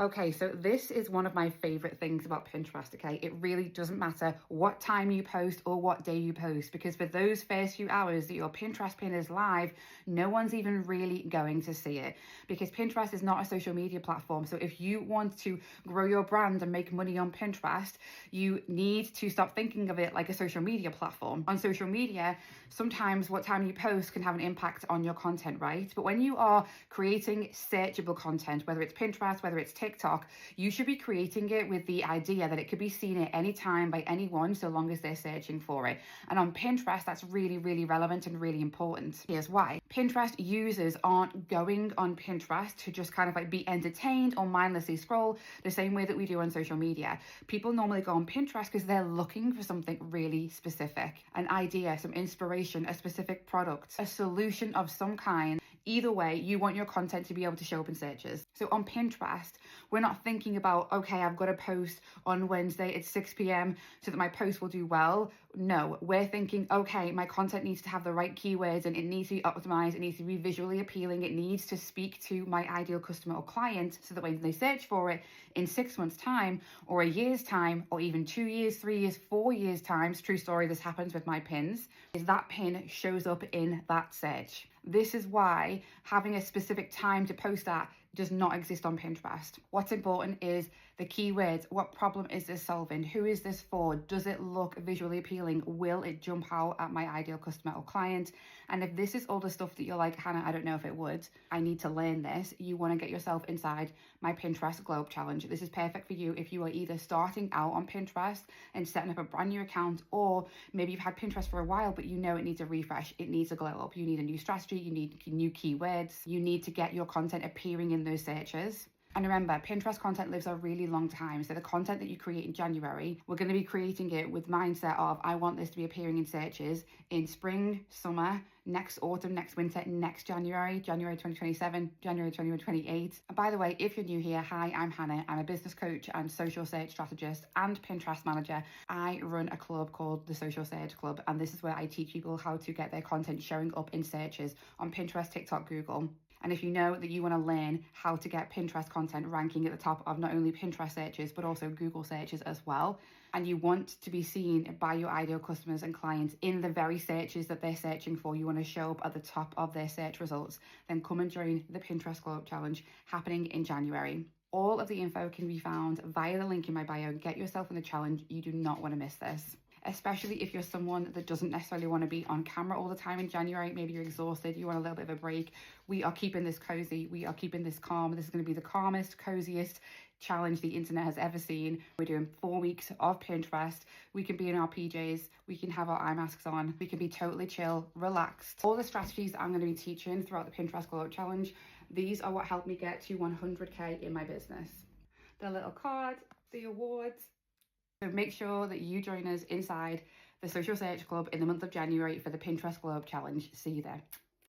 Okay, so this is one of my favorite things about Pinterest, okay? It really doesn't matter what time you post or what day you post, because for those first few hours that your Pinterest pin is live, no one's even really going to see it, because Pinterest is not a social media platform. So if you want to grow your brand and make money on Pinterest, you need to stop thinking of it like a social media platform. On social media, sometimes what time you post can have an impact on your content, right? But when you are creating searchable content, whether it's Pinterest, whether it's TikTok, you should be creating it with the idea that it could be seen at any time by anyone, so long as they're searching for it. And on Pinterest, that's really, really relevant and really important. Here's why. Pinterest users aren't going on Pinterest to just kind of like be entertained or mindlessly scroll the same way that we do on social media. People normally go on Pinterest because they're looking for something really specific, an idea, some inspiration, a specific product, a solution of some kind. Either way, you want your content to be able to show up in searches. So on Pinterest, we're not thinking about, okay, I've got to post on Wednesday at 6 p.m. so that my post will do well. No, we're thinking, okay, my content needs to have the right keywords and it needs to be optimized. It needs to be visually appealing. It needs to speak to my ideal customer or client so that when they search for it in 6 months' time or a year's time or even 2 years, 3 years, 4 years' time, true story, this happens with my pins, is that pin shows up in that search. This is why having a specific time to post that does not exist on Pinterest. What's important is the keywords. What problem is this solving? Who is this for? Does it look visually appealing? Will it jump out at my ideal customer or client? And if this is all the stuff that you're like, Hannah, I don't know if it would, I need to learn this, you want to get yourself inside my Pinterest Globe Challenge. This is perfect for you if you are either starting out on Pinterest and setting up a brand new account, or maybe you've had Pinterest for a while, but you know it needs a refresh. It needs a glow up. You need a new strategy. You need new keywords. You need to get your content appearing in those searches. And remember, Pinterest content lives a really long time. So the content that you create in January, we're going to be creating it with mindset of, I want this to be appearing in searches in spring, summer, next autumn, next winter, next January 2027, January 2028. And by the way, if you're new here, hi, I'm Hannah. I'm a business coach and social search strategist and Pinterest manager. I run a club called the Social Search Club, and this is where I teach people how to get their content showing up in searches on Pinterest, TikTok, Google. And if you know that you want to learn how to get Pinterest content ranking at the top of not only Pinterest searches, but also Google searches as well, and you want to be seen by your ideal customers and clients in the very searches that they're searching for, you want to show up at the top of their search results, then come and join the Pinterest Globe Challenge happening in January. All of the info can be found via the link in my bio. Get yourself in the challenge. You do not want to miss this. Especially if you're someone that doesn't necessarily want to be on camera all the time in January. Maybe you're exhausted, you want a little bit of a break. We are keeping this cozy, we are keeping this calm. This is going to be the calmest, coziest challenge the internet has ever seen. We're doing 4 weeks of Pinterest. We can be in our PJs, we can have our eye masks on, we can be totally chill, relaxed. All the strategies that I'm going to be teaching throughout the Pinterest Globe Challenge, these are what helped me get to 100k in my business. The little card, the awards. So make sure that you join us inside the Social Search Club in the month of January for the Pinterest Globe Challenge. See you there.